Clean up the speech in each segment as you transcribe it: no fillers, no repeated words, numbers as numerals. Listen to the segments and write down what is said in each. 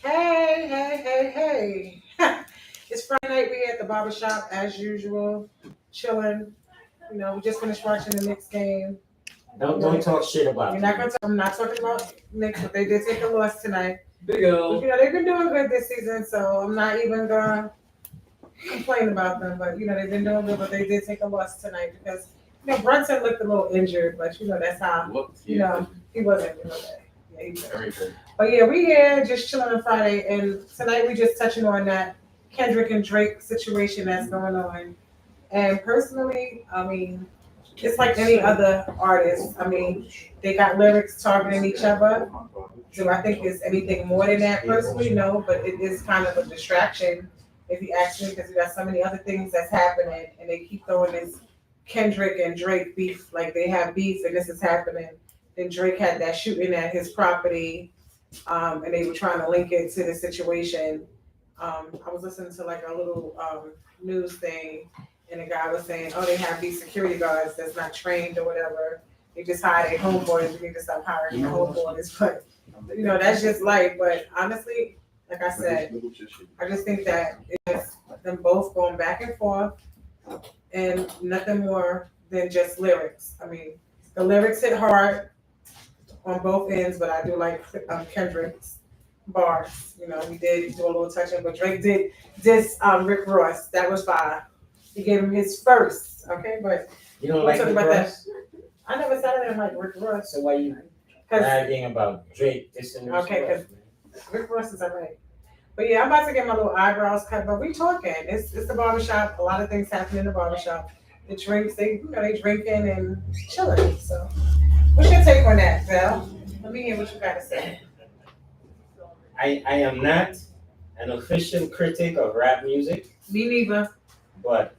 Hey. It's Friday night. We at the barber shop as usual, chilling. We just finished watching the Knicks game. Don't talk shit about We're me. not gonna. I'm not talking about Knicks, but they did take a loss tonight. Big But, O. they've been doing good this season, so I'm not even gonna complain about them. But they've been doing good, but they did take a loss tonight because Brunson looked a little injured, but that's how he wasn't bad. Yeah, he was Very good. But yeah, we here just chilling on Friday, and tonight we just touching on that Kendrick and Drake situation that's going on. And personally, I mean, it's like any other artist. I mean, they got lyrics targeting each other. Do I think it's anything more than that? Personally, no, but it is kind of a distraction if you ask me, because we got so many other things that's happening, and they keep throwing this Kendrick and Drake beef, like they have beef, and this is happening. Then Drake had that shooting at his property, and they were trying to link it to the situation. I was listening to like a little news thing, and the guy was saying, "Oh, they have these security guards that's not trained or whatever. They just hire their homeboys. We need to stop hiring their homeboys." But that's just life. But honestly, like I said, I just think that it's them both going back and forth, and nothing more than just lyrics. I mean, the lyrics hit hard on both ends, but I do like Kendrick's bars. We did do a little touching, but Drake did this Rick Ross. That was fire. He gave him his first. Okay, but You don't we'll like talk Rick about that. Ross? I never said I didn't like Rick Ross. So why you bragging about Drake dissing Rick Okay, Ross, because Rick Ross is alright. But yeah, I'm about to get my little eyebrows cut. But we talking. It's the barbershop. A lot of things happen in the barbershop. The drinks, they drinking and chilling. So, what's your take on that, Val? Let me hear what you got to say. I am not an official critic of rap music, Me neither. but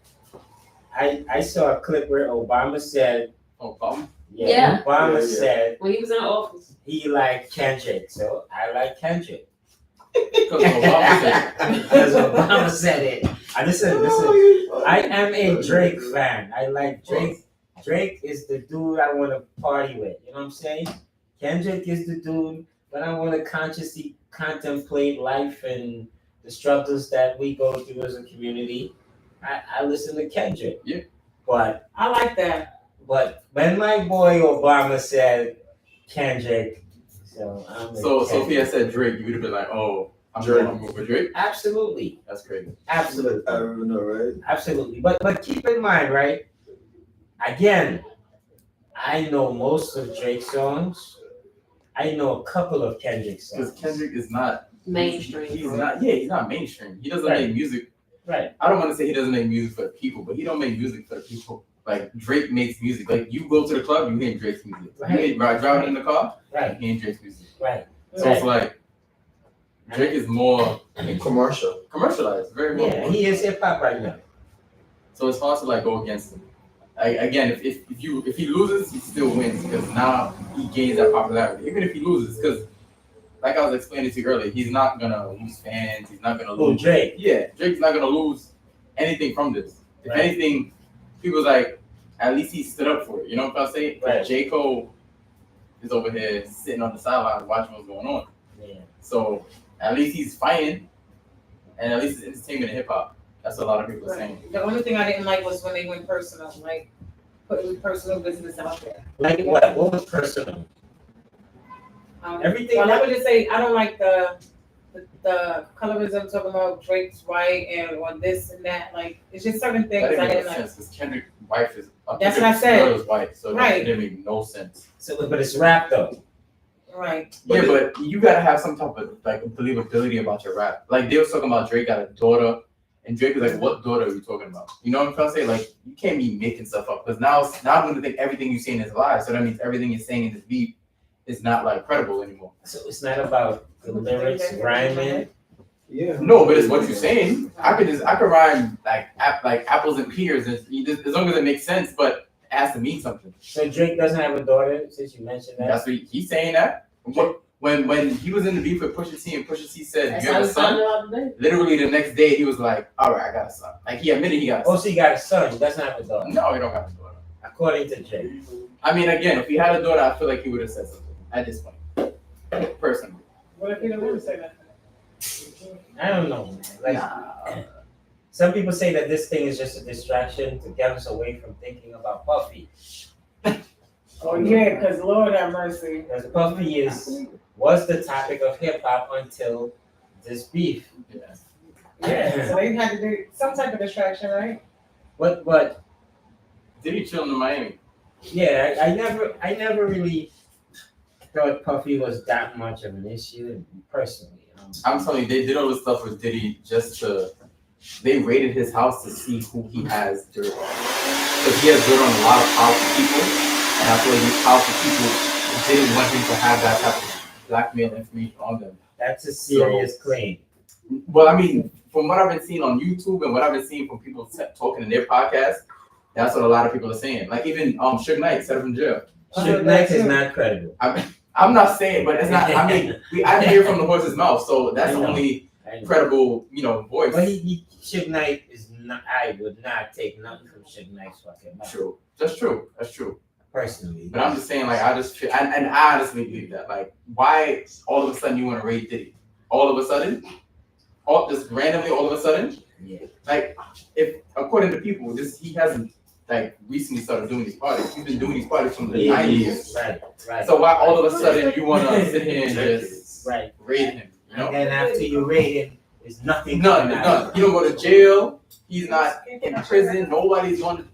I saw a clip where Obama said, Obama? yeah, Obama Yeah. said When he was in office. he liked Kendrick, so I like Kendrick. Because Obama said Because Obama said it. I listen. I am a Drake fan. I like Drake. Drake is the dude I want to party with. You know what I'm saying? Kendrick is the dude that I want to consciously contemplate life and the struggles that we go through as a community. I listen to Kendrick. Yeah. But I like that. when my boy Obama said Kendrick, so I'm So with Kendrick. Sophia said Drake, you would have been like, oh, I'm Drake. going to move for Drake. Absolutely. That's crazy. Absolutely. I don't know, right? Absolutely. But keep in mind, right? Again, I know most of Drake's songs. I know a couple of Kendrick Because songs. Kendrick is not Mainstream. He's not mainstream. He doesn't Right. make music. Right. I don't want to say he doesn't make music for the people, but he don't make music for the people. Like Drake makes music. Like you go to the club, you hear Drake's music. Right. You driving in the car, Right. you hear Drake's music. Right. So it's like Drake is more Commercial. commercialized, very more. Yeah, he is hip hop right now. So it's hard to like go against him. Again, if he loses, he still wins because now he gains that popularity. Even if he loses, because like I was explaining to you earlier, he's not gonna lose fans. He's not gonna Oh, lose. Drake. Yeah, Drake's not gonna lose anything from this. If Right. anything, people's like, at least he stood up for it. You know what I'm saying? Right. J. Cole is over here sitting on the sideline watching what's going on. Yeah. So at least he's fighting, and at least it's entertainment and hip hop. That's what a lot of people are saying. The only thing I didn't like was when they went personal, like putting personal business out there. Like what? What was personal? Everything Well, that- I would just say I don't like the colorism talking about Drake's white and or this and that. Like it's just certain That things didn't I make didn't no like. sense because Kendrick's wife is. That's what I said. Kendrick's wife, so Right. that didn't make no sense. So, but it's rap though. Right. Yeah, but you gotta have some type of like believability about your rap. Like they was talking about Drake got a daughter, and Drake was like, "What daughter are you talking about?" You know what I'm trying to say? Like you can't be making stuff up because now I'm gonna think everything you're saying is a lie. So that means everything you're saying in this beat is not like credible anymore. So it's not about the lyrics rhyming. Yeah. No, but it's what you're saying. I could rhyme like apples and pears as long as it makes sense, but it has to mean something. So Drake doesn't have a daughter, since you mentioned that. That's what he's saying that. When he was in the beef with Pusha T and Pusha T said, That's "You how have a he found son," out today. literally the next day he was like, "All right, I got a son." Like he admitted he got a son. Oh, so he got a son. He doesn't have a daughter, No, he don't have a daughter. according to Drake. I mean, again, if he had a daughter, I feel like he would have said something at this point, personally. What if he didn't want to say that? I don't know, man. Like, some people say that this thing is just a distraction to get us away from thinking about Puffy. Oh yeah, because Lord have mercy. Because Puffy was the topic of hip hop until this beef. Yeah, so they had to do some type of distraction, right? But Did he chill in Miami? yeah, I never really thought Puffy was that much of an issue personally. I'm telling you, they did all this stuff with Diddy just to. They raided his house to see who he has dirt on. Because he has dirt on a lot of powerful people, and I feel like these powerful people didn't want him to have that type of blackmail information on them. That's a serious claim. Well, I mean, from what I've been seeing on YouTube and what I've been seeing from people talking in their podcast, that's what a lot of people are saying. Like even Suge Knight set up in jail. Suge Knight is not credible. I'm not saying, but it's not. I mean, I hear from the horse's mouth, so that's the only credible, voice. But Suge Knight is not. I would not take nothing from Suge Knight's fucking mouth. True. That's true. Personally, but I'm just saying, like, I just feel, and I honestly believe that, like, why all of a sudden you want to raid Diddy? All of a sudden, just randomly, all of a sudden. Yeah. Like, if according to people, he hasn't like recently started doing these parties. He's been doing these parties from the 90s. Right. So why all of a sudden you want to sit here and just raid him? And then after you raid him, there's nothing. None. He don't go to jail. He's not in prison. Nobody's on.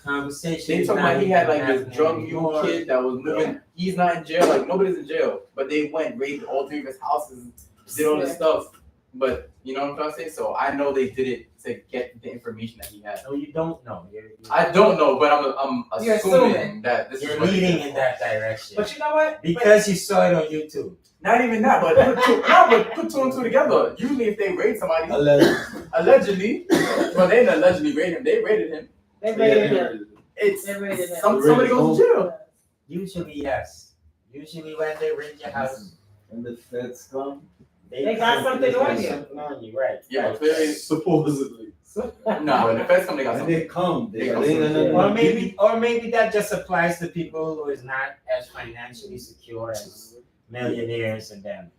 Conversation. They talking about he had like this drug mule kid that was moving. He's not in jail. Like nobody's in jail. But they went raided all three of his houses, did all this stuff. But you know what I'm trying to say? So I know they did it to get the information that he had. No, you don't know. I don't know, but I'm assuming that this you're leading in that direction. But you know what? Because you saw it on YouTube. Not even that, but put two and two together. Usually, if they raid somebody, allegedly, well, they didn't allegedly raid him. They raided him. They raided him. Somebody goes to jail. Usually, yes. Usually, when they raid your house and the feds come, they got something on you. Right? Yeah, clearly, supposedly. No, when the feds come, they got something. They come. Or maybe that just applies to people who is not as financially secure as millionaires and them.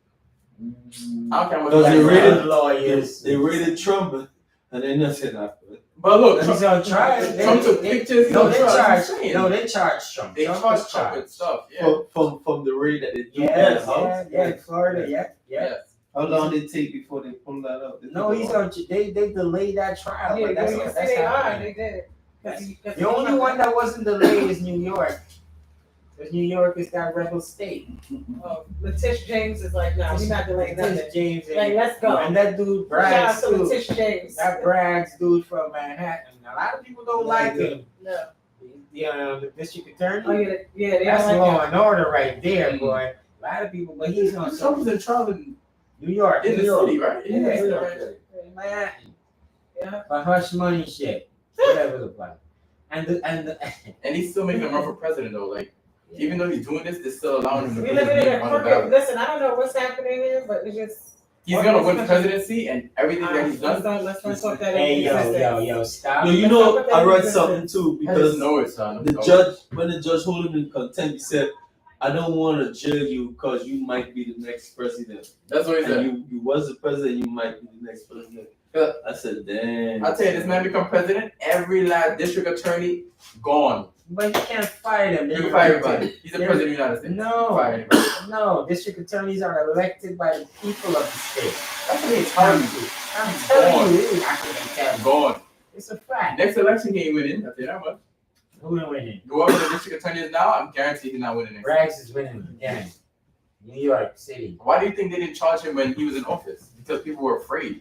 I don't care Because what they raided lawyers. They raided Trump, and they nothing happened. But look, he's on trial. Trump took pictures. They charged Trump. They charged Trump with stuff. Yeah. From the raid that they do. Yeah, in Florida. Yeah. How long did it take before they pulled that out? No, he's on. They delayed that trial. Yeah, but that's they did. The only one that wasn't delayed is New York. Because New York is that rebel state. Letitia James is like, no, we're not delaying nothing. James, like, let's go. And that dude brags too. Letitia James. That brags dude from Manhattan. A lot of people don't like him. No. The district attorney. Oh yeah, they that's don't law like and order right there, boy. A lot of people, but he's on. Trump was in trial in New York, in the city, right? Yeah, Manhattan. Yeah. For hush money shit. Whatever the fuck. And he's still making him run for president though. Like, even though he's doing this, they're still allowing him to. We living in a crooked. Listen, I don't know what's happening here, but it's just. He's gonna win the presidency, and everything that he's done. Let's talk that. Hey, yo, stop. No, I read something too because when the judge hold him in contempt, he said, "I don't want to jail you because you might be the next president." That's what he said. You was the president, you might be the next president. I said, damn. I'll tell you, this man become president, every last district attorney gone. But you can't fire them. You can fire everybody. He's the president of the United States. No, district attorneys are elected by the people of the state. That's what they tell you. I'm telling you, it's gone. It's a fact. Next election he ain't winning. I'll tell you that much. Who will win it? Whoever the district attorney is now, I'm guaranteed he's not winning next. Rags is winning again. New York City. Why do you think they didn't charge him when he was in office? Because people were afraid.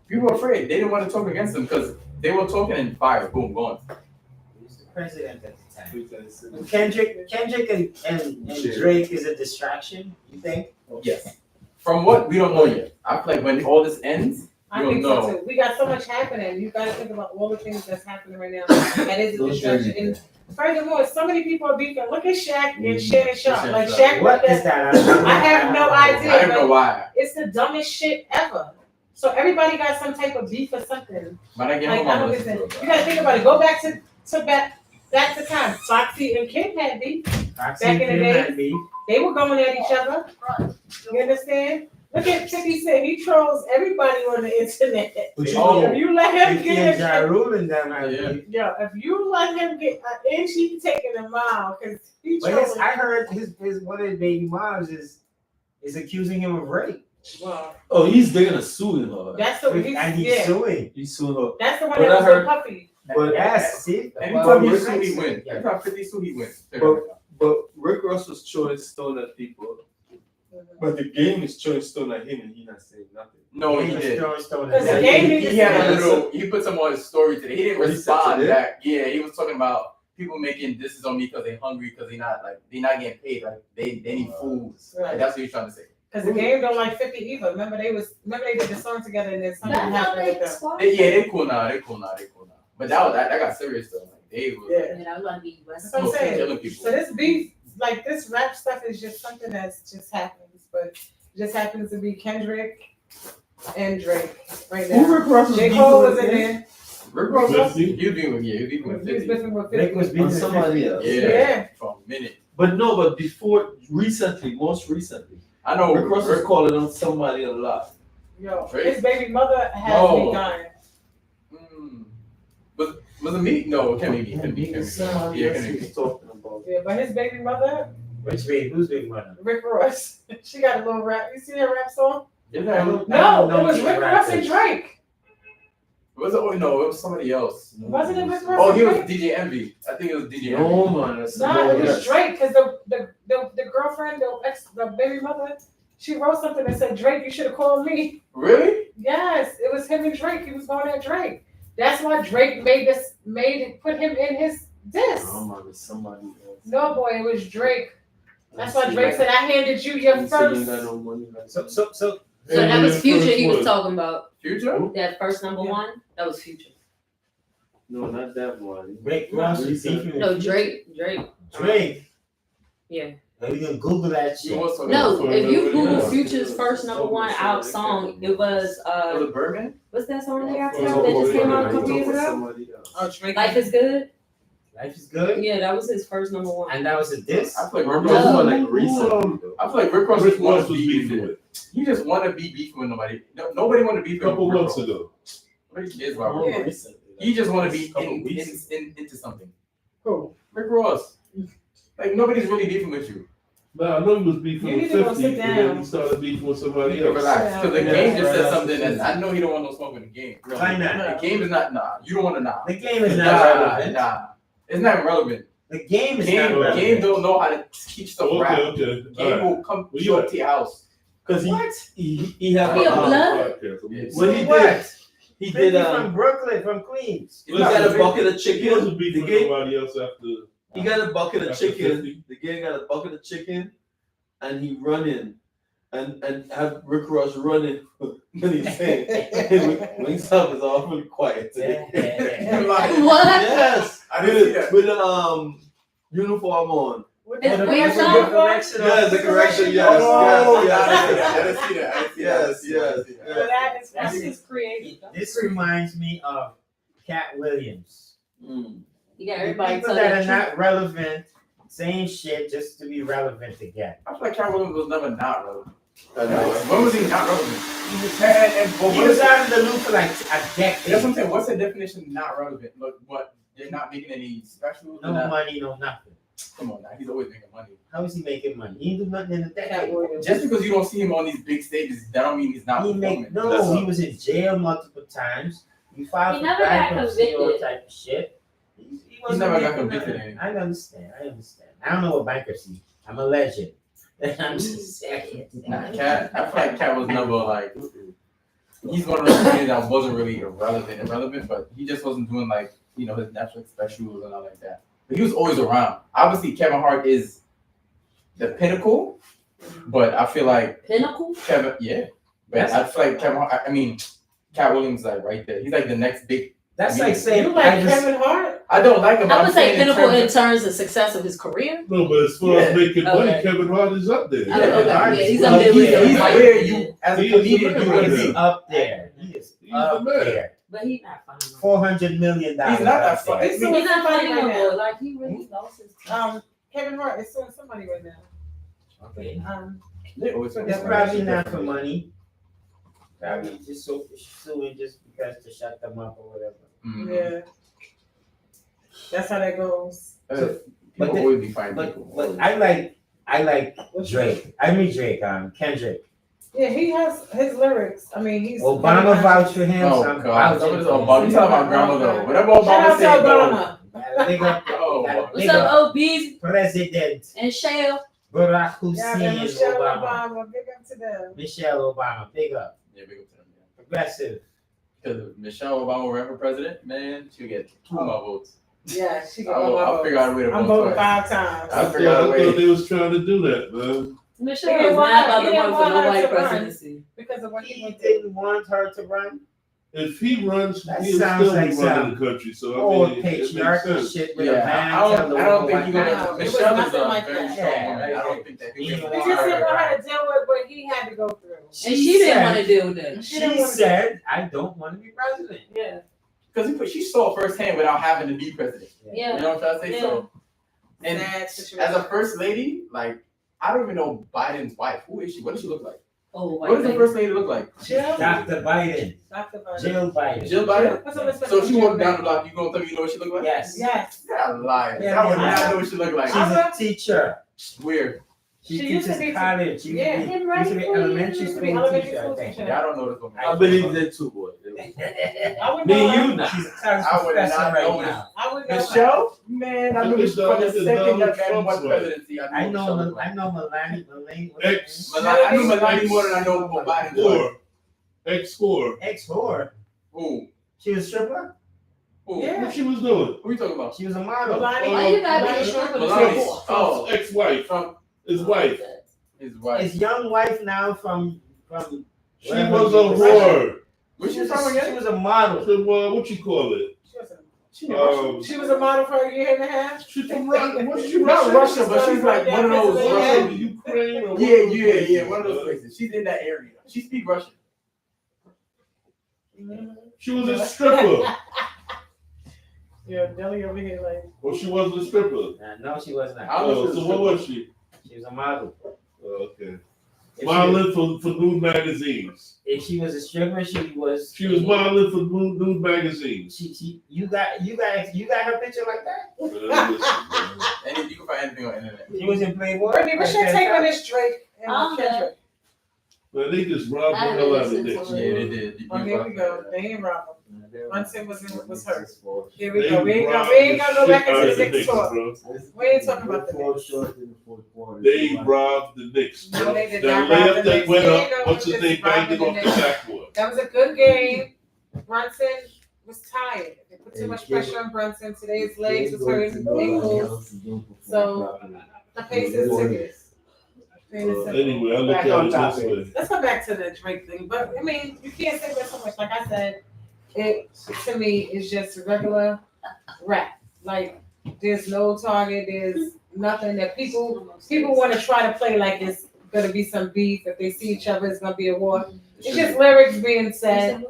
People were afraid. They didn't want to talk against him because they were talking and fire, boom, gone. He was the president at the time. Kendrick and Drake is a distraction, you think? Yes. From what we don't know yet. I feel like when all this ends, I think so too. We got so much happening. You got to think about all the things that's happening right now. That is a distraction. And furthermore, so many people are beefing. Look at Shaq and Shannon Sharp. Like Shaq, what is that? I have no idea. I don't know why. It's the dumbest shit ever. So everybody got some type of beef or something. But I don't listen. You gotta think about it. Go back to time. Foxy and Kim had beef. Back in the day, they were going at each other. You understand? Look at 50 Cent. He trolls everybody on the internet. But you Oh. know, If you let him 50 and Ja get Rule and them, I Yeah. believe. yo, if you let him get an inch, he taking a mile because he But trolling. I heard his one of his baby moms is accusing him of rape. Well, Oh, they're gonna sue him. that's the And he's yeah. suing. He's suing her. That's the one But that I was heard- with Puffy. But Yes, see? Anytime he Well, sue, he Rick- win. Yeah. Anytime 50 sue, he win. But Rick Ross was throwing stone at people, but the game is throwing stone at him, and he's not saying nothing. No, he He's did. throwing stone Because at the him. game He had a is little. He put some on his story today. He didn't What he said respond today? back. Yeah, he was talking about people making disses on me because they hungry because they not getting paid. Like they need food. Like, right. that's what he's trying to say. Because the game don't like 50 either. Remember they did the song together and then something happened with them. They cool now. But that got serious though. Like they was Yeah. Yeah, I was gonna be West. That's what I'm saying. killing people. So this beef, like this rap stuff, is just something that's just happens, but it just happens to be Kendrick and Drake right Who now. Rick Ross was J. beefing Cole with was in again? there. Rick Ross, he was 50? beefing with He was 50. beefing with Rick 50. was On beefing somebody else. Yeah, for a minute. But no, but most recently, I know Rick Ross was calling on somebody a lot. Yo, Drake? his baby mother has No. me dying. Was it me? No, it can't be me. Can't be. Somebody Yeah, else can't he be. was talking about. Yeah, but his baby mother, Which baby? Who's baby mother? Rick Ross, she got a little rap. You see her rap song? Didn't I I? don't No, know it was she's Rick Ross and rapping. Drake. Was it? Oh no, it was somebody else. Wasn't it Rick Ross? Oh, and he was Drake? DJ Envy. I think it was DJ No Envy. man, that's Nah, it was yes. Drake because the girlfriend, the baby mother, she wrote something that said, Drake, you should have called me. Really? Yes, it was him and Drake. He was going at Drake. That's why Drake put him in his diss. Oh man, it's somebody else. No boy, it was Drake. That's why Drake said, I handed you your He said he ain't first. got no money. Like So So that was Future he was talking about. Future? That first number Yeah. one, that was Future. no, not that one. Rick Ross was beefing with No, Drake. Drake. Yeah. Are we gonna Google that He shit? was talking No, about- if you Google Yeah. Future's first number one out song, it was Was it Birdman? what's that song they got He was together that just talking came out a about couple years ago? somebody else. Oh, Drake. Life is good. Life is good. Yeah, that was his first number one. And that was a diss. I feel like No, Rick no, Ross. like recently though. I feel like Rick Ross Rick just want Ross to was be beefing beefing. with He just want to be beefing with nobody. No, nobody want to beef a with couple Rick months Ross. ago. Nobody cares about More Rick Yeah. Ross. recently. He just want to be Couple weeks. into something. Who? Rick Ross. Like nobody's really beefing with you. Nah, I know he was beefing You with need to go 50, sit and then down. he started beefing with somebody Yeah, else. relax. Because the Yeah. game just said Yeah. something that I know he don't want no smoke with the game. Why not? The game is not You don't want to The game is not Nah, relevant. nah. It's not relevant. The game is not Game relevant. don't know how to keep stuff Okay, right. okay. Game will come Well, show you- up to your house. Cause he What? he had He a a blood? Yeah. What he did? What? He 50 did from Brooklyn, from Queens. he got a bucket of He chicken. wasn't beefing The with game, nobody else after. he got a bucket of After chicken. 50. The gang got a bucket of chicken, and he run in, and have Rick Ross running when he's saying when he's up is awfully quiet today. What? Yes, I didn't see that. with uniform on. It's The weird, correction- though. the correction of- Yes, the correction. Yes, Oh, yes, I didn't see that. I didn't see that. yes, yes, So that is That's his creative. This reminds me of Cat Williams. Mm. You got everybody People tell that their are truth. not relevant, saying shit just to be relevant again. I feel like Cat Williams was never not relevant. I know. When was he not relevant? He was Well, He what was is out of the loop for like a That's decade. what I'm saying. What's the definition of not relevant? Look, what? They're not making any specials? No They're not- money, no nothing. Come on now. He's always making money. How is he making money? He didn't do nothing in a Cat decade. Williams. Just because you don't see him on these big stages, that don't mean he's not He performing. make That's no. all. He was in jail multiple times. He filed He for never got bankruptcy, all convicted. type of shit. He wasn't never got making convicted, nothing. eh? I understand. I don't know what bankruptcy. I'm a legend. I'm just saying. Nah, Cat. I feel like Cat was never like. He's one of those things that wasn't really irrelevant, but he just wasn't doing like his Netflix specials and all like that. But he was always around. Obviously, Kevin Hart is the pinnacle, but I feel like Pinnacle? Kevin, yeah. But I feel like Kevin Hart. I mean, Cat Williams is like right there. He's like the next big. That's like saying You like Kevin Hart? I don't like him. I but would I'm say saying in pinnacle in terms terms of success of his career. No, but as far as Yeah. making money, Okay. Kevin Hart is up there. Oh, okay. Hart Yeah, is he's up up there with there. the he's white where people. you as a He is comedian the you man. want to He's be. up there. He is He's the up man. there. But he's not funny. $400 million. He's not that up there. funny. He's He's suing not somebody funny right no now. more. Like he really lost his. Kevin Hart is suing somebody right now. Okay. They always It's probably not for money. Probably just suing just because to shut them up or whatever. Mm-hmm. Yeah. That's how that goes. People But the- always be fighting But people. I like Drake. Kendrick. Yeah, he has his lyrics. I mean, he's Obama vouched for him. Oh so I'm God! vouching Somebody's for him. Obama. You talking about grandmother? Whatever Shout Obama out to said, though. Obama. Big up, Oh, big What's up, up, OBs President and Shell? Barack Yeah, and Hussein Michelle Obama. Obama. Big up to them. Michelle Obama, big up. Yeah, big up to them. Yeah. Progressive. Because if Michelle Obama ran for president, man, she'll get 2 more votes. Yeah, she got all my I'll figure out a way to I'm vote voting twice. 5 times. I figured out a I way. thought they was trying to do that, man. Michelle He is didn't want not her- about he to didn't run for want no her white to run. presidency. Because of what he He went through. didn't want her to run. If he runs, That he'll sounds still like be running the country. So I Old mean, it makes patriarchal sense. shit with a Yeah, man. I telling don't a think you're woman gonna. No, it was Michelle is nothing a like very that. strong woman. Yeah, I don't think that he he didn't can He want just her didn't to know how run. to deal with what he had to go through. And she didn't said- want to deal with that. She said, "I don't want to be president." Yeah. Because she saw firsthand without having to be president. Yeah. You know what I'm trying to say? Yeah. So, and Sad situation. as a first lady, like I don't even know Biden's wife. Who is she? What does she look like? Oh, What does the first lady look like? Jill? Dr. Biden, Dr. Biden. Jill Biden. Jill Biden. What's up with So she Jill walked down Biden? the block. You gonna tell me you know what she look like? Yes. Yes. Yeah, lie. Yeah, I would yeah. not know what she look like. She's a teacher. Weird. She She used to teaches be- college. She yeah. used to be elementary school Elementary teacher, I school think. teacher. Yeah, I don't know this woman. I believe that too, boy. I would Me know and her. you now. She's a college I would professor not right know now. I would know her. Michelle, man, I knew this from the second Donald that man Trump's won wife. presidency. I knew know, Michelle looked I like. know Melania. Ex I knew Melania more than I know Biden. whore, ex whore. Ex whore. Who? She was a stripper. Who? Yeah. What she was doing? Who you talking about? She was a model. Melania. Why you gotta Melania be Trump sure was with Melania. the Oh, Ex-wife, Trump. his wife. His wife. His young wife now from. She was a whore. Where's She she was from she again? was a model. So, what you call it? She was a model for a year and a half. She's from Russia. What's she Not Russian? Russia, but she's like one of those Yeah. Russian. Ukraine. Or Yeah, one of those places. She's in that area. She speaks Russian. She was a stripper. Yeah, Nelly over here like. Or she wasn't a stripper. No, she was not. I don't know if Oh, she so was what was she? She was a model. Oh, okay. If she, Modeling for nude magazines. if she was a stripper, she was. She was modeling for nude magazines. You got her picture like that? And you can find anything on the internet. She was in Playboy. Brittany, what's your take on this Drake and Kendrick? But they just robbed the I hell out of haven't Nick. listened Yeah, to they did. Oh, here we go. They ain't robbing. Brunson was hurt. Here we They go. We ain't robbed gonna go the back shit into out the of the Knicks Knicks, talk. bro. We ain't talking about the Knicks. They robbed the Knicks. No, they did That not rob layup the that Knicks. went They up, ain't no what's his just name, banged it robbing off the the Knicks. backboard. That was a good game. Brunson was tired. They put too much pressure on Brunson. Today his legs was hurting, ankles. So the Pacers took it. Anyway, I look Back at on it topic. this way. Let's go back to the Drake thing. But I mean, you can't say that so much. Like I said, it to me is just regular rap. Like there's no target. There's nothing that people want to try to play like it's gonna be some beef. If they see each other, it's gonna be a war. It's just lyrics being said,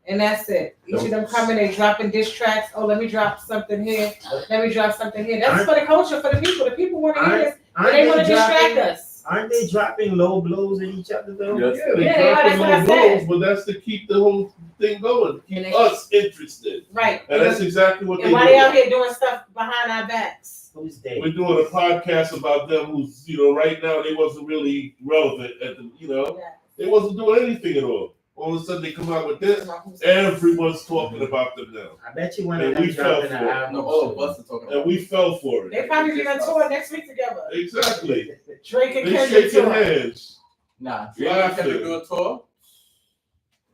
and that's it. Each of them coming, they dropping diss tracks. Oh, let me drop something here. Let me drop something here. That's for the culture, for the people. The people want to hear this. But they want to distract us. Aren't they dropping low blows at each other though? Yes. Yeah, they Yeah, dropping that's what I little said. rolls, but that's to keep the whole thing going, And keep they- us interested. Right. And that's exactly what And they why they out do. here doing stuff behind our backs? Who's they? We're doing a podcast about them who's, right now they wasn't really relevant at the, they wasn't doing anything at all. All of a sudden they come out with this, everyone's talking about them now. I bet you one And of them we fell dropping for an it. album. No, all of us are talking And about we fell for They it. probably be on tour next week together. Exactly. Drake and They Kendrick shaking tour. hands. Nah, Drake and Kendrick do a tour?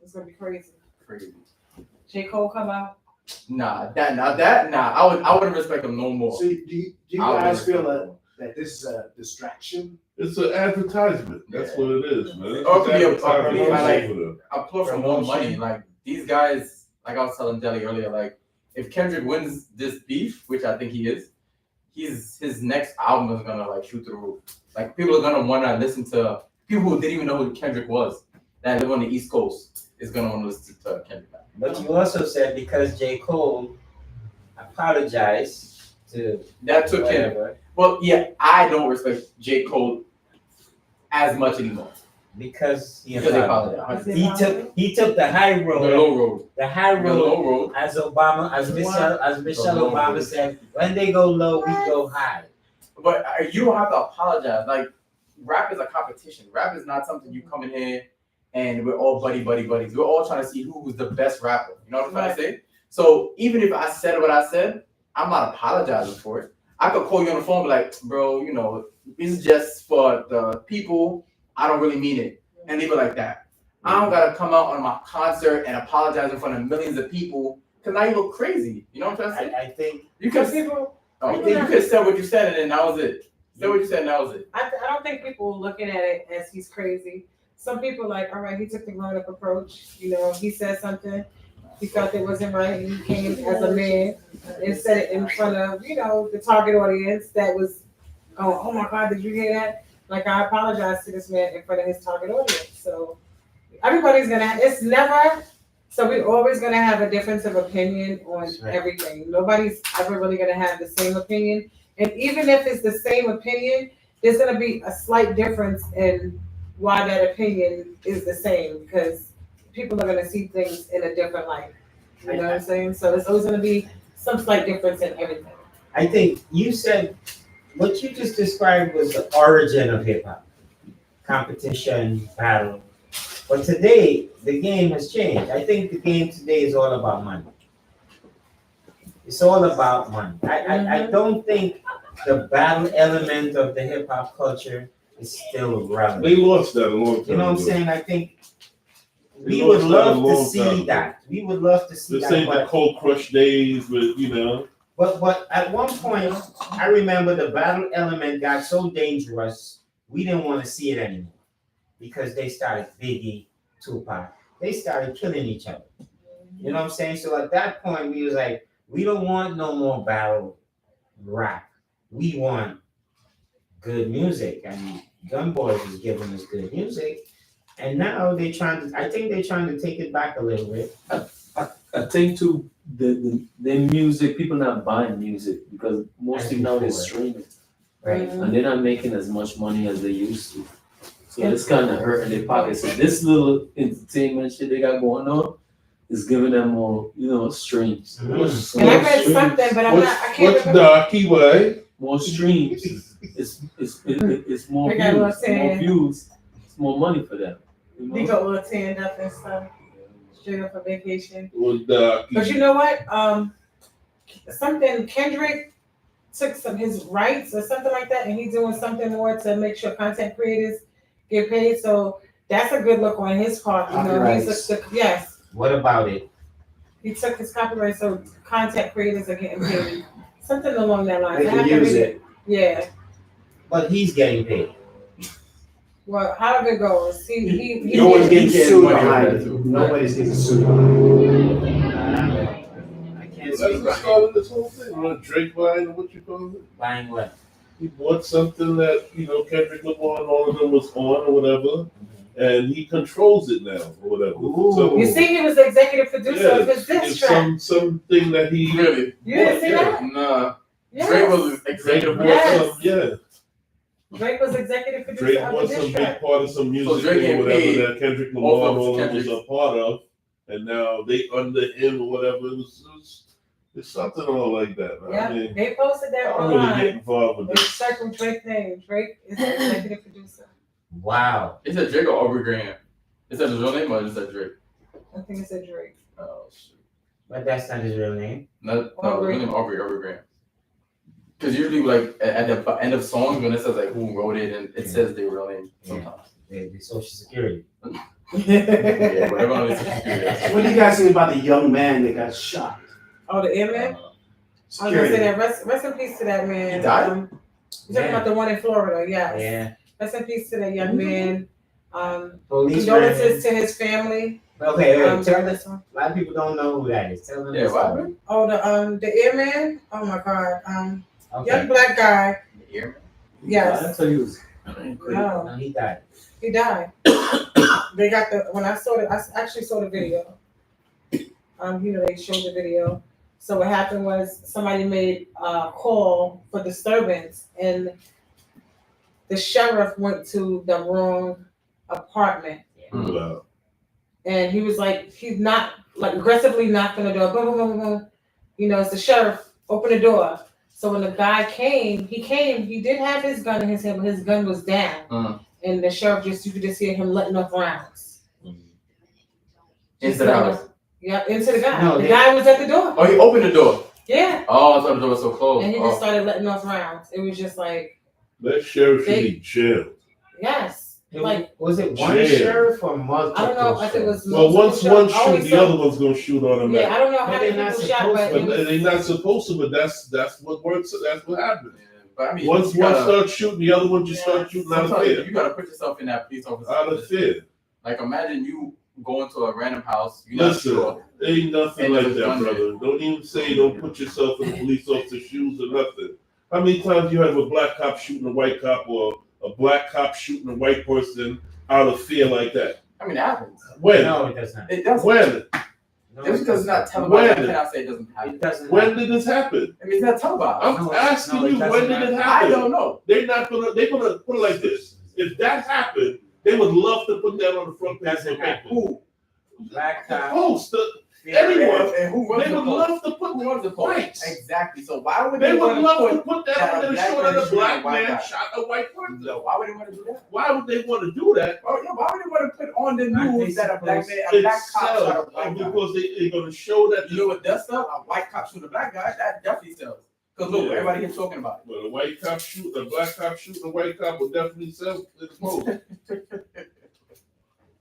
It's gonna be crazy. Crazy. J. Cole come out. Nah, I wouldn't respect them no more. So do you I wouldn't guys feel respect them. that this is a distraction? It's an advertisement. That's what it is, man. Or it could be a It's advertising property, all like- over them. I plug for more money. Like these guys, like I was telling Deli earlier, like if Kendrick wins this beef, which I think he is, his next album is gonna like shoot through the roof. Like people are gonna wanna listen to people who didn't even know who Kendrick was that live on the East Coast is gonna want to listen to Kendrick. But you also said because J. Cole apologized to That took him. whatever. Well, yeah, I don't respect J. Cole as much anymore Because he because they apologized. apologize. He took the high The road. low road. The high The road, low road. as Michelle low Obama road. said, when they go low, we go high. But you don't have to apologize. Like, rap is a competition. Rap is not something you come in here and we're all buddies. We're all trying to see who's the best rapper. You know what I'm trying to say? So even if I said what I said, I'm not apologizing for it. I could call you on the phone and be like, bro, you know, this is just for the people. I don't really mean it. And leave it like that. I don't gotta come out on my concert and apologize in front of millions of people because now you look crazy. You know what I'm trying to say? I think You could you could said what you said and then that was it. Said what you said and that was it. I don't think people looking at it as he's crazy. Some people like, all right, he took the grown-up approach. You know, he said something. He felt it wasn't right. And he came as a man and said it in front of, you know, the target audience that was, oh my God, did you hear that? Like, I apologize to this man in front of his target audience. So everybody's it's never, so we're always gonna have a difference of opinion on everything. Nobody's ever really gonna have the same opinion. And even if it's the same opinion, there's gonna be a slight difference in why that opinion is the same because people are gonna see things in a different light. You know what I'm saying? So there's always gonna be some slight difference in everything. I think you said what you just described was the origin of hip hop. Competition, battle. But today the game has changed. I think the game today is all about money. It's all about money. I don't think the battle element of the hip hop culture is still relevant. They lost that a long time You know what I'm ago. saying? I think we They would lost that a love to long see time that. We would love to see This that. ain't the Cold Crush days, but you know. But at one point, I remember the battle element got so dangerous, we didn't want to see it anymore because they started Biggie, Tupac. They started killing each other. You know what I'm saying? So at that point, we was like, we don't want no more battle rap. We want good music. And Gun Boys is giving us good music. And now I think they're trying to take it back a little bit. I think too the music, people not buying music because mostly now they're streaming. Right. And they're not making as much money as they used to. So it's kind of hurting their pockets. So this little entertainment shit they got going on is giving them more, streams. And I read something, but I can't What's remember. the keyway? More streams. It's more They got a views. little saying. More views. It's more money for them. He got a little tanned up and stuff. Straight up for vacation. What's the But you know what? Something Kendrick took his rights or something like that, and he's doing something more to make sure content creators get paid. So that's a good look on his part. You know, Copyrights. yes, What about it? he took his copyright, so content creators are getting paid. Something along that line. They can use it. Yeah. But he's getting paid. Well, however it goes, he No one's getting He sued money behind over it. that too. Nobody's getting sued behind it. I can't That's speak what started this whole thing. Drake buying what you call it? buying what? He bought something that Kendrick Lamar and all of them was on or whatever, and he controls it now or whatever. Ooh. So, You see, he was the executive producer of his diss it's track. something that he Really? You didn't see yeah. that? Nah. Yes. Drake was executive Drake Yes. bought some, yeah. Drake was executive producer Drake of bought the some diss big track. part of some music Drake or getting whatever paid that Kendrick off Lamar of and all of them was Kendrick. a part of, and now they under him or whatever. It's something all like that. Man. Yeah, I mean, they posted I that don't really get online. involved with They this. circled Drake's name. Drake is the executive producer. Wow. It said Drake or Aubrey Graham. Is that his real name or is that Drake? I think it said Drake. Oh shit. But that's not his real name. No, Aubrey. his name Aubrey Graham. Because usually, like at the end of songs, when it says like who wrote it, and it says their real name sometimes. The Social Security. Yeah, whatever on the security. What do you guys think about the young man that got shot? Oh, the airman? I was gonna Security. say that. Rest in peace to that man. He died? You're talking about the one in Florida, yes. Yeah. Rest in peace to that young man. Police Condolences to his family. Okay, tell this us. one. A lot of people don't know who that is. Tell them. Yeah, the what story. happened? Oh, the airman. Oh my God. Okay. Young black guy. The ear. Yes. I tell you, it was No, No, he died. he died. They got when I saw it, I actually saw the video. They showed the video. So what happened was somebody made a call for disturbance, and the sheriff went to the wrong apartment. Wow. And he was like, he's not like aggressively knocking the door. Boom, boom, boom, boom. You know, it's the sheriff. Open the door. So when the guy came. He did have his gun in his hand, but his gun was down. And the sheriff you could just hear him letting off rounds. Into the house. Yeah, into the guy. No, the guy was at the door. Oh, he opened the door. Yeah. Oh, I thought the door was so closed. And he just started letting off rounds. It was just like, That sheriff should be jailed. yes. Like, was it one Jail. sheriff or multiple? I don't know. I think it was. Well, once one shoot, always the so- other one's gonna shoot automatically. Yeah, I don't know how But many they're not people shot, supposed but to. it was, They're not supposed to, but that's what works. That's what happens. Yeah, but I mean, Once you one gotta, starts shooting, the other one just starts shooting out of sometimes fear. you gotta put yourself in that police officer. Out of fear. Like imagine you go into a random house. You're not Listen, sure. ain't nothing And like there's that, one brother. Don't even say don't put yourself in the police officer's shoes or nothing. How many times you have a black cop shooting a white cop or a black cop shooting a white person out of fear like that? I mean, it happens. When? No, it does not. It doesn't. When? No, Just because it's not When? televised, I cannot say it doesn't happen. It doesn't. When did this happen? I mean, it's not televised. I'm No, asking no, it you, when doesn't did it happen. I happen? don't know. They're gonna put it like this. If that happened, they would love to put that on the front page of the Doesn't happen. paper. Who? Black The cop. Post, Anyone. anyone. And who runs They the would post? love to put Who runs the post? Right. Exactly. So why would They they would want to love put to put that that on a there black showing man that a shooting a black white man guy? shot a white person. No, why would they want to do that? Why would they want to do that? Oh yeah, why would they want to put on the Aren't news they that a black supposed- man, a black cop shot a Itself, white guy? because they're going to show that You know what does sell? A white cop shooting a black guy, that definitely sells. Because look, Yeah. everybody here talking about it. Well, a white cop shooting a black cop shooting a white cop will definitely sell in the post.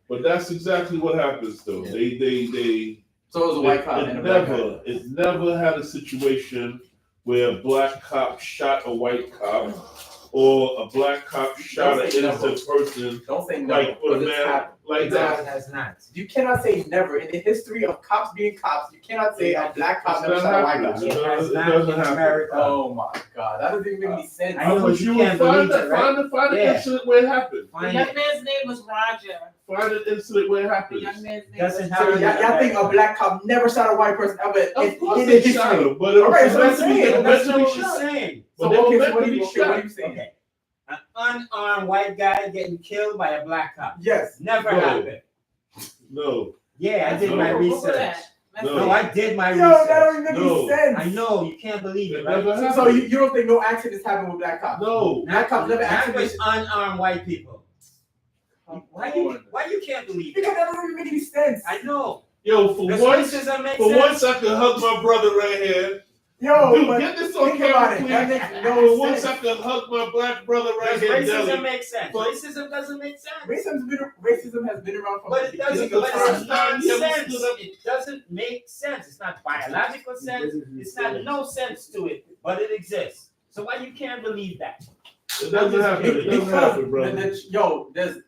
But that's exactly what happens, though. Yeah. They So it was a white cop and a black guy. It's never had a situation where a black cop shot a white cop or a black cop shot an Don't say never. innocent person Don't say never. like with a because it's man happened. like No, that. it has not. You cannot say never. In the history of cops being cops, you cannot say a black cop It's never not shot a white happening. guy. It has It not doesn't in happen. America. Oh my god, that doesn't even make any sense. I know, But you you can't find believe that, it, right? find the Yeah. incident where it happened. the Find young it. man's name was Roger. Find an incident where it The happened. young man's name Doesn't was happen So in y'all think a black cop never shot a white person ever Of course in they the shot history? him, but it All right, was so I'm meant to be saying, meant That's to not be what you're shot. saying. But So they were okay, meant so what to are be you shot. what are you saying? Okay. An unarmed white guy getting killed by a black cop. Yes. Never No. happened. No. Yeah, I did my No. research. No. No, I did my Yo, that research. don't even make No. any sense. I know, you can't believe it, It right? never happened. So you don't think no accidents happen with black cops? No. Black cops never Not accidents. with unarmed white people. Why you can't believe Because it? that doesn't even make any sense. I know. Yo, for Does once, racism make for sense? once I could hug my brother right here. Yo, Dude, but get this on think about camera, it. That please. makes For no once I sense. could hug my black brother right Does here. racism Deli. make sense? But- Racism doesn't make sense. Racism has been around from But the it doesn't. beginning But of it's time. nonsense. It doesn't make sense. It's not biological sense. It's not no sense to it. But it exists. So why you can't believe that? It doesn't happen. It doesn't happen, bro. There's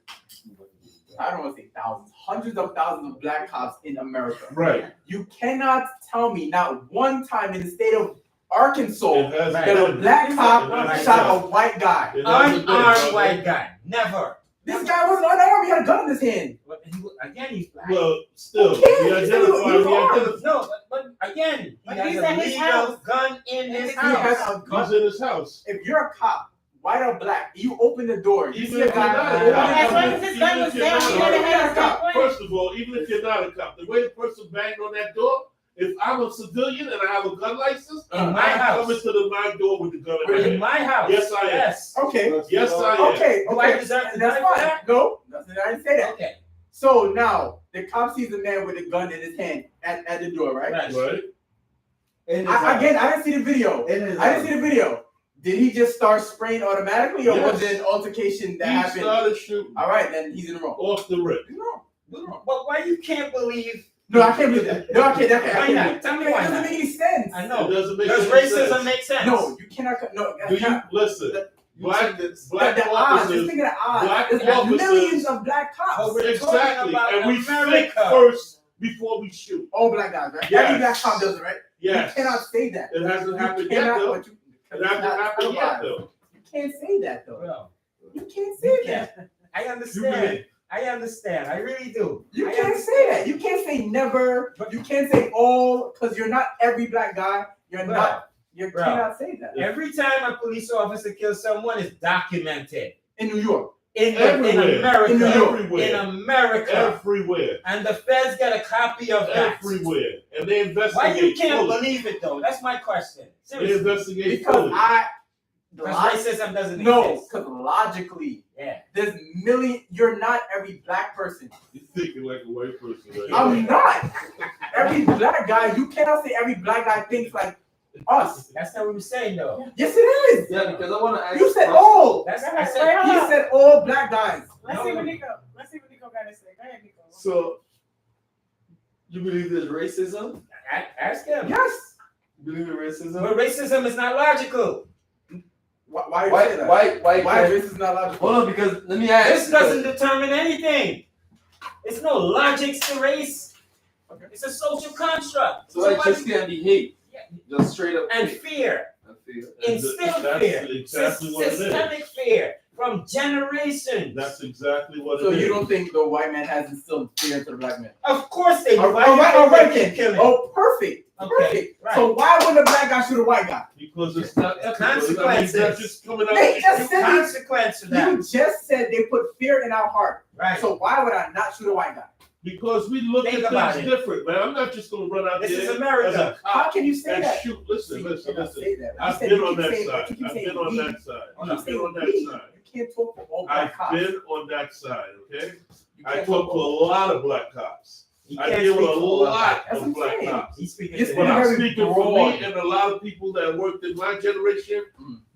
I don't want to say thousands, hundreds of thousands of black cops in America. Right. You cannot tell me not one time in the state of Arkansas It has Right. that a been. black cop It has shot been. a white guy. It hasn't been, Unarmed brother. white guy. Never. This guy wasn't unarmed. He had a gun in his hand. But again, he's black. Well, still, Who cares? we He was identify. No, but again, But he he's has at a his legal house. gun in his He has house. a gun. He's in his house. If you're a cop, white or black, you open the door. You Even see a if you're guy. not a holding cop. a As gun. long as his gun was Even if down, you're he not had a a hand cop. up. First of all, even if you're not a cop, the way the person banged on that door, if I'm a civilian and I have a gun license, In my I'm house. coming to my door with the gun in my In hand. my house. Yes, I am. Yes. Okay. Yes, I am. Okay. Do I Okay. deserve to That's die for fine. that? No, I didn't say that. Okay. So now the cop sees a man with a gun in his hand at the door, right? Right. Right? Again, I didn't see the video. I didn't see the video. Did he just start spraying automatically, or was Yes. it an altercation that He happened? started shooting All right, then he's in the wrong. off the rip. He's wrong. He's wrong. But why you can't believe? No, I can't believe that. No, I can't. That Why can't. not? Tell me It why doesn't not. make any sense. I It know. doesn't make Does any racism sense. make sense? No, you cannot. No, Do you listen? Black the black odds. Just officers. think of the odds. Black There's officers- millions of black cops. Oh, we're Exactly. talking about And we think America. first before we shoot. All black guys, right? Yes. Every black cop does it, right? Yes. You cannot say that. It hasn't happened You yet, cannot, though. but you, It hasn't happened yet, though. You can't say that though. Well, You can't say you that. can't. I understand. I understand. I really do. You I can't understand. say that. You can't say never. But you can't say all because you're not every black guy. You're Bro, not. You bro. cannot say that. Every time a police officer kills someone, it's documented. In New York. in Everywhere. America, In New York. in America, Everywhere. and the feds got a copy of that. Everywhere. And they investigate. Why you can't fully. believe it though? That's my question. They Seriously. investigate Because fully. Because racism doesn't No, exist. because logically, Yeah. there's you're not every black person. You're thinking like a white person, right? I'm not. Every black guy, you cannot say every black guy thinks like us. That's not what we're saying though. Yes, it is. Yeah, because I want to ask. You said all. That's Go I ahead, said. wait, hold You on. said all black guys. Let's see what Nico got to say. Go ahead, Nico. So, you believe there's racism? Ask him. Yes. You believe in racism? But racism is not logical. Why you say that? Why is this not logical? Hold on, because let me ask. This doesn't determine anything. There's no logic to race. It's a social construct. So like just can't be hate. Yeah. Just straight up And hate. fear. I feel. Instill That's fear. exactly what it is. Systemic fear from generations. That's exactly what So it is. you don't think the white man has instilled fear into the black man? Of course they do. All Why you right, think they then. keep killing? Oh, perfect. Okay, Perfect. right. So why would a black guy shoot a white guy? Because it's not ethical. Consequences. That's just coming out. They just said Consequence to that. You just said they put fear in our heart. Right. So why would I not shoot a white guy? Because we look Think at about things it. different, man. I'm not just going to run out This there is as America. a How cop can you say and that? shoot. Listen. You cannot say that. I've You said been you on keep that saying- side. you keep I've saying been on we. that side. You I've been on that we. side. You can't talk for all black I've cops. been on that side, okay? You I can't talk to a for- lot of black cops. You I can't deal with speak a for all lot That's of what black I'm saying. cops. He's speaking Yes, to But but them. I'm very speaking for broad. me and a lot of people that worked in my generation.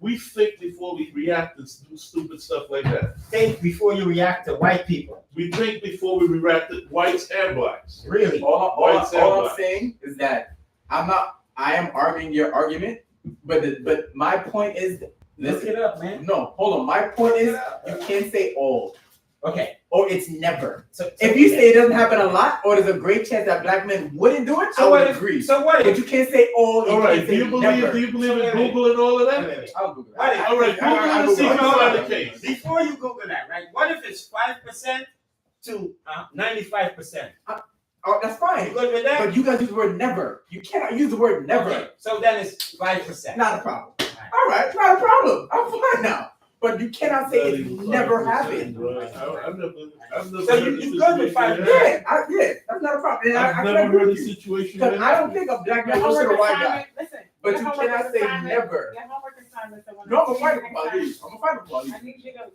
We think before we react to do stupid stuff like that. Think before you react to white people. We think before we react to whites and blacks. Really? All Whites and I'm blacks. saying is that I am arguing your argument, but my point is, Look listen, it up, man. no, hold on. My point is, you can't say all, Okay. or it's never. So If you say it doesn't happen a lot, or there's a great chance that black men wouldn't do it, I would agree. So what But if you can't say all. All right, can't do say you believe? never. Do you believe So in wait, wait. Google and all of that? Wait, wait. I'll Google that. What if- All right, Google I and see if Google that's it. the case. Before you Google that, right? What if it's 5% to 95%? Oh, that's You fine. good with that? But you guys use the word never. You cannot use the word never. Okay, so then it's 5%. Not a problem. All right, not a problem. I'm fine now. But you cannot say it never happened. Right. I've never So heard you a good with situation 5%? like that. Yeah, that's not a problem. And I I've can never agree heard a with you. situation Because like I don't that. think a black Your man will shoot a homework white guy. assignment, listen. But your you homework cannot say assignment- never. Your homework assignment. So when No, I'm I gonna see fight you for next time, police. I'm gonna fight for police. I need you to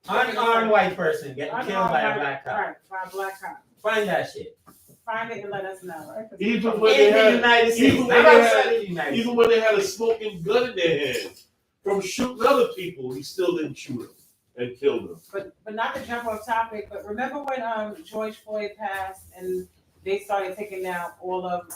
Unarmed white person getting killed by a black cop. Right, by a black cop. Find that shit. Find it and let us know. Right? Even when they In the had, United States. even Not when they outside had, of the United even when they had a smoking gun in their hands, from shooting other people, he still didn't shoot them and kill them. But not to jump off topic, but remember when George Floyd passed and they started taking down all of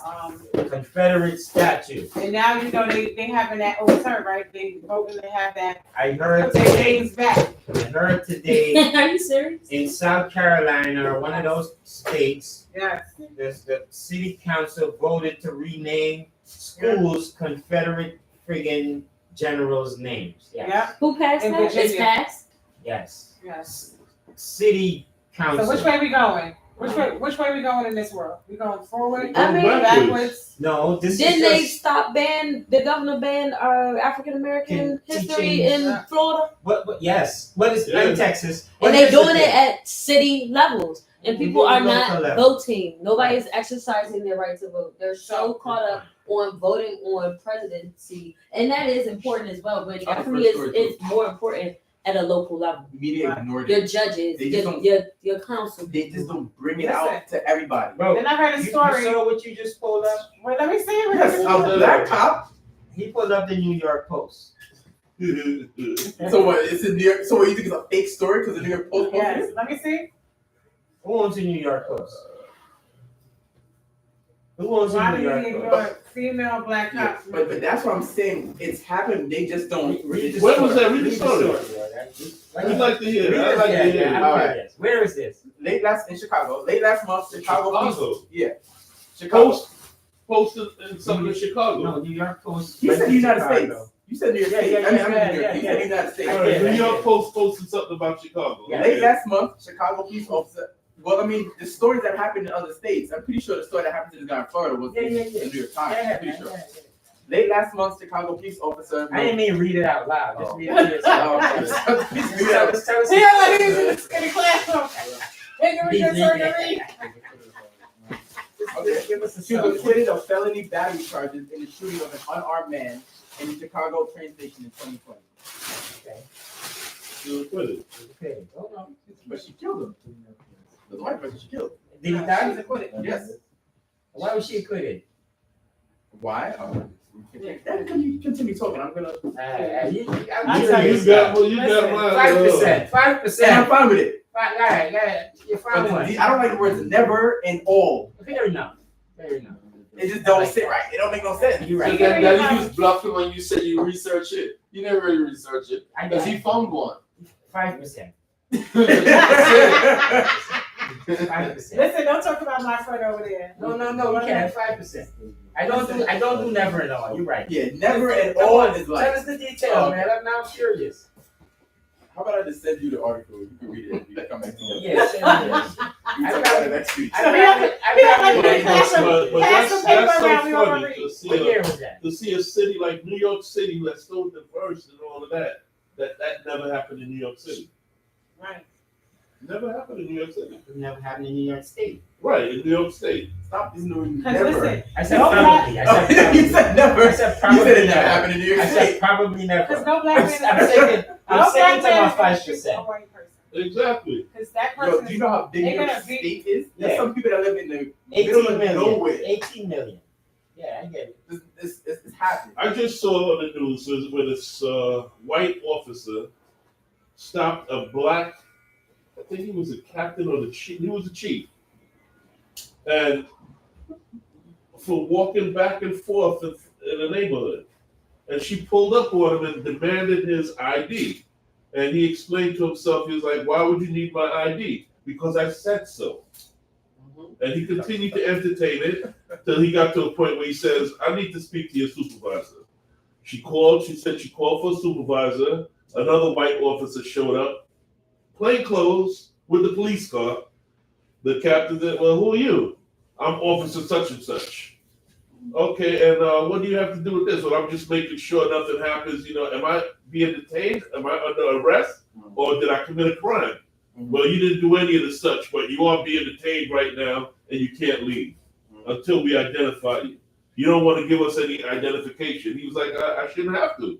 Confederate statue. and now you know they having that overturned, right? They voting to have that I heard put their today. names back. I heard today Are you serious? in South Carolina or one of those states, Yes. the city council voted to rename schools Confederate friggin' generals' names. Yes. Yeah. Who passed In that? It's Virginia. passed. Yes. Yes. City council. So which way we going? Which way we going in this world? We going forward? I mean- backwards? No, this Didn't is they just, stop the governor banned African American history Teaching. in Florida? but yes. What is Yeah. in Texas? And But they here's the doing it thing. at city levels. And people are Local not level. voting. Nobody is exercising their right to vote. They're so caught up on voting on presidency. And that is important as well, but definitely it's more important at a local level. Media ignored Your it. judges, They just your council. They just don't bring it Listen. out to everybody. Bro, Then I heard a you story. saw what you just pulled up? Wait, let me see it. Yes, a black cop. He pulled up the New York Post. So what? It's in New York. So what you think is a fake story because the New York Post posted Yes, it? let me see. Who owns the New York Post? Who owns the Why New do you York need Post? your female black Yeah, cops? but that's what I'm saying. It's happened. They just don't. Read the When story. was that? Read the Read story. Right? I'd like to hear. Read I'd it. like to Yeah, hear. yeah, I'm All right. curious. Where is this? Late last month, Chicago. Chicago. Yeah, Chicago. Posted in something in Chicago. No, New York Post. You said the United States. Chicago. You said New York Yeah, State. yeah, I mean, yeah, New yeah, York. You yeah. said the United States. All right, Yeah, New York yeah. Post posted something about Chicago. Yeah. Late last month, Chicago police officer. Well, I mean, the stories that happened in other states. I'm pretty sure the story that happened to this guy in Florida was Yeah, yeah, in yeah. the New York Times. Yeah, I'm pretty man, sure. yeah, Late last month, Chicago police officer. I didn't mean read it out loud. Just Oh. read it to yourself. Tell us. Yeah, like he's in the classroom. Take a research surgery. Okay. Give us a She was summary. acquitted of felony battery charges in the shooting of an unarmed man in the Chicago train station in 2020. Okay. You put it. Okay. Hold on. But she killed him. The white person she killed. Did he die? She's acquitted. Yes. Why was she acquitted? Why? Can you continue talking? I'm gonna. You got mine. 5%. 5%. Yeah, I'm fine with it. You're fine with it. I don't like the words never and all. Fair enough. Fair enough. It just don't sit right. It don't make no sense. You're So right. then you was bluffing when you said you research it. You never really research it. I Because got he found one. 5%. 5%. Listen, don't talk about my friend over there. No, you can't. 5%. I don't do never and all. You're right. Yeah, never and Come all on, is like. tell us the detail, man. I'm now curious. How about I just send you the article? You can read it and we come back together. Yes, yes. We talk about it next week. I probably Pass some That's paper so around, we all funny read. What year was that? to see a city like New York City that's still diverse and all of that. That never happened in New York City. Right. Never happened in New York City. It never happened in New York State. Right, in New York State. Stop ignoring Because never. listen, I said No probably. I said You probably. said never. I said You probably said it never never. happened in New York I State. said probably never. because no black man is I'm gonna saying no black to man my is gonna shoot a 5%. white person. Exactly. Because that Yo, person do you know how big They're New York gonna be- State is? There's Yeah. some people that live in the middle 18 of million. nowhere. 18 million. Yeah, I get it. It's happening. I just saw on the news where this white officer stopped a black, I think he was a captain or the chief, he was a chief. And for walking back and forth in the neighborhood. And she pulled up on him and demanded his ID. And he explained to himself, he was like, why would you need my ID? Because I said so. And he continued to entertain it till he got to a point where he says, I need to speak to your supervisor. She said she called for a supervisor. Another white officer showed up, plain clothes, with the police car. The captain said, well, who are you? I'm Officer such and such. Okay, and what do you have to do with this? Well, I'm just making sure nothing happens. Am I being detained? Am I under arrest? Or did I commit a crime? Well, you didn't do any of the such, but you are being detained right now, and you can't leave until we identify you. You don't want to give us any identification. He was like, I shouldn't have to.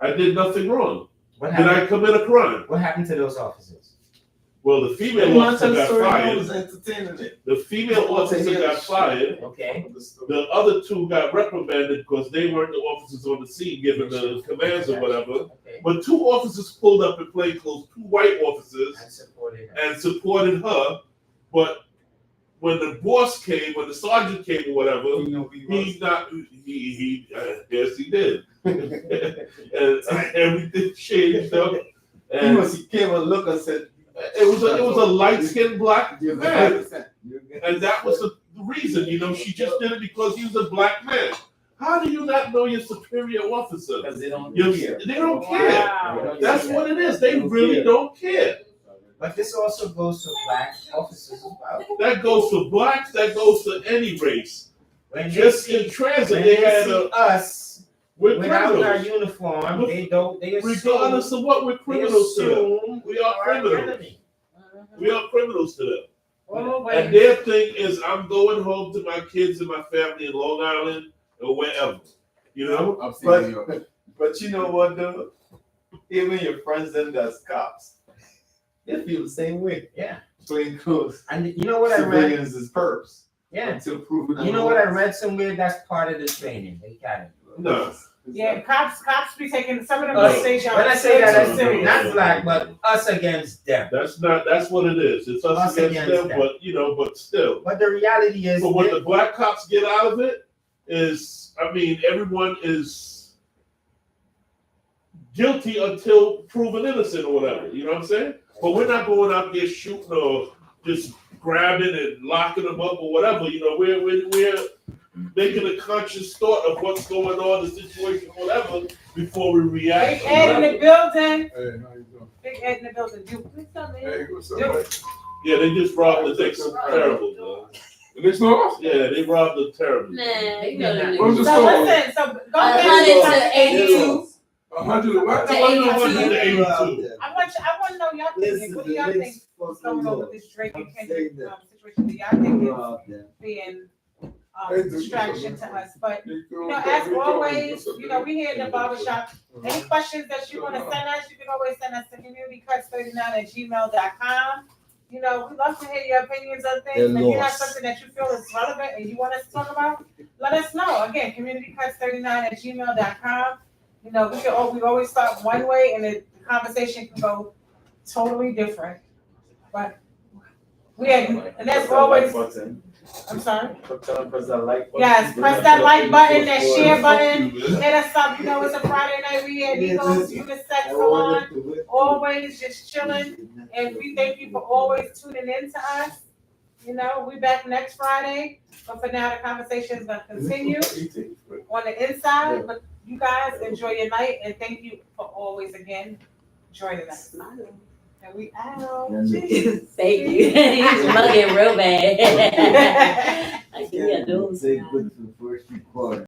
I did nothing wrong. What Did happened? I commit a crime? What happened to those officers? Well, the female officer got fired. entertaining it. The female officer got fired. Okay. The other two got reprimanded because they weren't the officers on the scene giving the commands or whatever. Okay. But two officers pulled up in plain clothes, two white officers, I supported her. and supported her. But when the boss came, when the sergeant came or whatever, yes, he did. and everything changed up. And He came and looked and said, it was a light-skinned black You're man. 100%. And that was the reason, she just did it because he was a black man. How do you not know your superior officer? Because they don't They don't care. Wow. That's what it is. They really don't care. But this also goes to black officers as well. That goes for blacks, that goes to any race. When Just they in see, transit, when they they had see us we're without our criminals. uniform, they assume, Regardless of what, we're they criminals to them. assume We are our criminals. enemy. We are criminals to them. Oh, And wait. their thing is, I'm going home to my kids and my family in Long Island or wherever. Upstate New York. but you know what, though? Even your friends them that's cops, they feel the same way. Yeah. Plain clothes. And you know what I read? Civilians is perps. Yeah. Until proven You know what I read somewhere? That's part of the training. They got it. No. Yeah, cops be taking some of them Oh, stage when I say that, too I serious. not black, but us against them. That's what it is. It's us Us against against them, them. but still. But the reality is, But what the black cops get out of it is, everyone is guilty until proven innocent or whatever. You know what I'm saying? But we're not going out there shooting or just grabbing and locking them up or whatever. We're making a conscious thought of what's going on, the situation, whatever, before we react. Big Ed in the building. Hey, how you doing? Big Ed in the building. What's up, man? Hey, what's up, Yo. man? Yeah, they just robbed the next terrible. Next door? Yeah, they robbed them terribly. Man, you know them What's the niggas. So store? listen, so go 100 ahead. to 82. 100 what? To I wonder 82. what the 82. I want to know y'all opinion. What do y'all think is going on with this Drake and Kendrick situation? Do y'all think it's being distraction to us? But as always, we here in the barbershop. Any questions that you want to send us, you can always send us to communitycuts39@gmail.com. We love to hear your opinions on things. If you have something that you feel is relevant and you want us to talk about, let us know. Again, communitycuts39@gmail.com. We always start one way and the conversation can go totally different. But and that's always, I'm sorry. Yes, press that like button, that share button, hit us up. It's a Friday night. We at Nico's Unisex Salon, always just chilling. And we thank you for always tuning in to us. We back next Friday. But for now, the conversation is going to continue on the inside. But you guys enjoy your night and thank you for always again joining us. And we out. Thank you. He's mugging real bad. I see your nose. Say good for the first 3 quarters.